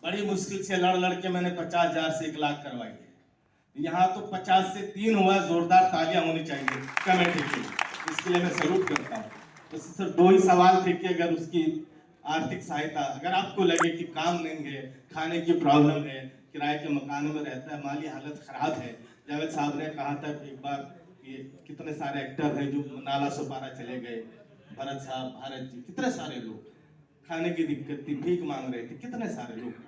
बड़ी मुश्किल से लड़ लड़ के मैंने 50,000 से 1 लाख करवाई है। यहाँ तो 50 से 3 हुआ, जोरदार तालियां होनी चाहिए कमेटी के लिए, इसके लिए मैं सैल्यूट करता हूँ। तो सर 2 ही सवाल थे कि अगर उसकी आर्थिक सहायता, अगर आपको लगे कि काम नहीं है, खाने की प्रॉब्लम है, किराए के मकान में रहता है, माली हालत खराब है। जावेद साहब ने कहा था एक बार कि कितने सारे एक्टर हैं जो नाला सुपारा चले गए, भरत साहब, भारत जी, कितने सारे लोग खाने की दिक्कत थी, भीख मांग रहे थे, कितने सारे लोग।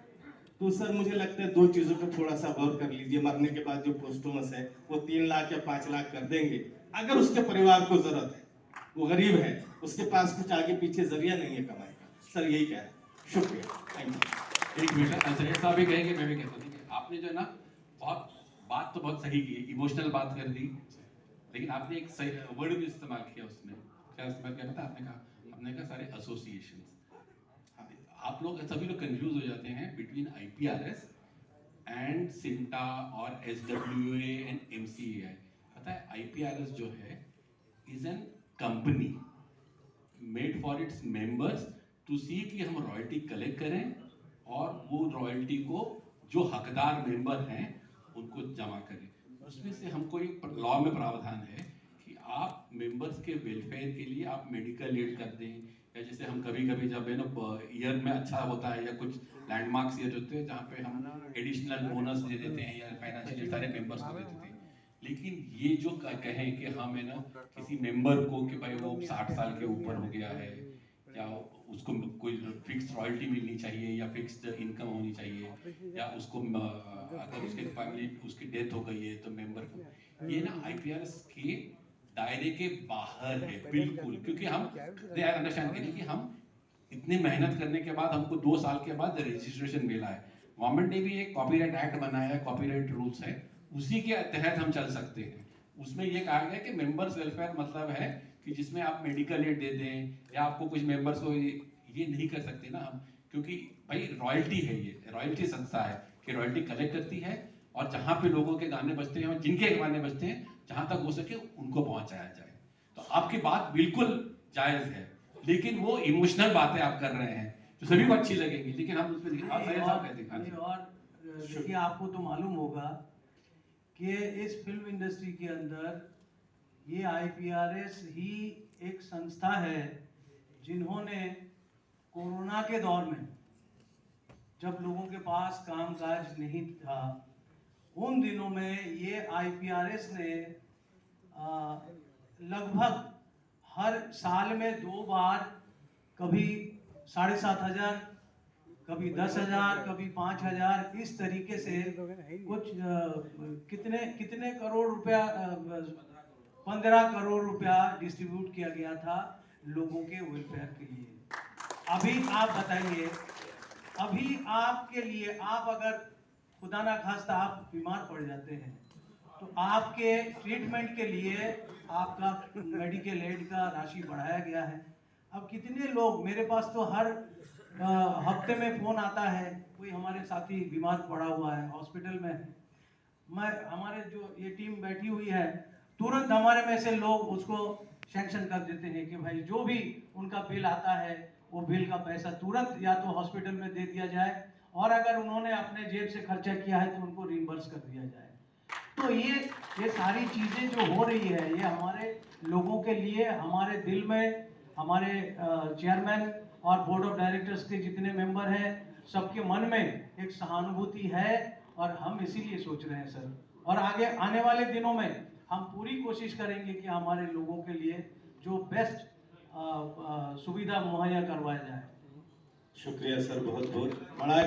तो सर मुझे लगता है 2 चीजों पे थोड़ा सा गौर कर लीजिए। मरने के बाद जो पोस्टोमस है वो 3 लाख या 5 लाख कर देंगे, अगर उसके परिवार को जरूरत है, वो गरीब है, उसके पास कुछ आगे पीछे जरिया नहीं है कमाई का। सर यही कह रहे हैं, शुक्रिया, थैंक यू। एक मिनट, सैयद साहब भी कहेंगे, मैं भी कहता हूँ। आपने जो है ना, बहुत बात तो बहुत सही की, इमोशनल बात कर दी, लेकिन आपने एक सही वर्ड भी इस्तेमाल किया उसमें। क्या इस्तेमाल किया पता आपने कहा सारे एसोसिएशंस। आप लोग सभी लोग कंफ्यूज हो जाते हैं बिटवीन आईपीआरएस एंड सिंटा और एसडब्ल्यूए एंड एमसीएआई। पता है आईपीआरएस जो है is an company made for its members to see कि हम रॉयल्टी कलेक्ट करें और वो रॉयल्टी को जो हकदार मेंबर हैं उनको जमा करें। उसमें से हमको एक लॉ में प्रावधान है कि आप मेंबर्स के वेलफेयर के लिए आप मेडिकल एड कर दें, या जैसे हम कभी कभी जब है ना ईयर में अच्छा होता है या कुछ लैंडमार्क्स ईयर होते हैं जहाँ पे हम एडिशनल बोनस दे देते हैं या फाइनेंशियल सारे मेंबर्स को दे देते हैं। लेकिन ये जो कहें कि हम है ना किसी मेंबर को कि भाई वो 60 साल के ऊपर हो गया है या उसको कोई फिक्स रॉयल्टी मिलनी चाहिए या फिक्स्ड इनकम होनी चाहिए या उसको अगर उसके फैमिली उसकी डेथ हो गई है तो मेंबर को, ये ना आईपीआरएस के दायरे के बाहर है बिल्कुल। क्योंकि हम अंडरस्टैंड करिए कि हम इतनी मेहनत करने के बाद हमको 2 साल के बाद रजिस्ट्रेशन मिला है। गवर्नमेंट ने भी एक कॉपीराइट एक्ट बनाया है, कॉपीराइट रूल्स है, उसी के तहत हम चल सकते हैं। उसमें ये कहा गया कि मेंबर्स वेलफेयर मतलब है कि जिसमें आप मेडिकल एड दे दें या आपको कुछ मेंबर्स को ये नहीं कर सकते ना हम, क्योंकि भाई रॉयल्टी है, ये रॉयल्टी संस्था है कि रॉयल्टी कलेक्ट करती है और जहां पे लोगों के गाने बजते हैं और जिनके गाने बजते हैं जहां तक हो सके उनको पहुंचाया जाए। तो आपकी बात बिल्कुल जायज है, लेकिन वो इमोशनल बातें आप कर रहे हैं जो सभी को अच्छी लगेंगी, लेकिन हम उसमें और देखिए आपको तो मालूम होगा कि इस फिल्म इंडस्ट्री के अंदर ये आईपीआरएस ही एक संस्था है जिन्होंने कोरोना के दौर में जब लोगों के पास कामकाज नहीं था उन दिनों में ये आईपीआरएस ने लगभग हर साल में 2 बार, कभी 7,500, कभी 10,000, कभी 5,000, इस तरीके से कुछ कितने करोड़ रुपया, 15 करोड़ रुपया डिस्ट्रीब्यूट किया गया था लोगों के वेलफेयर के लिए। अभी आप बताइए, अभी आपके लिए, आप अगर खुदा ना खास्ता आप बीमार पड़ जाते हैं तो आपके ट्रीटमेंट के लिए आपका मेडिकल एड का राशि बढ़ाया गया है। अब कितने लोग, मेरे पास तो हर हफ्ते में फोन आता है, कोई हमारे साथी बीमार पड़ा हुआ है, हॉस्पिटल में है, मैं, हमारे जो ये टीम बैठी हुई है, तुरंत हमारे में से लोग उसको सैंक्शन कर देते हैं कि भाई जो भी उनका बिल आता है वो बिल का पैसा तुरंत या तो हॉस्पिटल में दे दिया जाए और अगर उन्होंने अपने जेब से खर्चा किया है तो उनको रिइंबर्स कर दिया जाए। तो ये सारी चीजें जो हो रही है ये हमारे लोगों के लिए, हमारे दिल में, हमारे चेयरमैन और बोर्ड ऑफ डायरेक्टर्स के जितने मेंबर हैं सबके मन में एक सहानुभूति है और हम इसीलिए सोच रहे हैं सर, और आगे आने वाले दिनों में हम पूरी कोशिश करेंगे कि हमारे लोगों के लिए जो बेस्ट सुविधा मुहैया करवाया जाए। शुक्रिया सर, बहुत बहुत बड़ा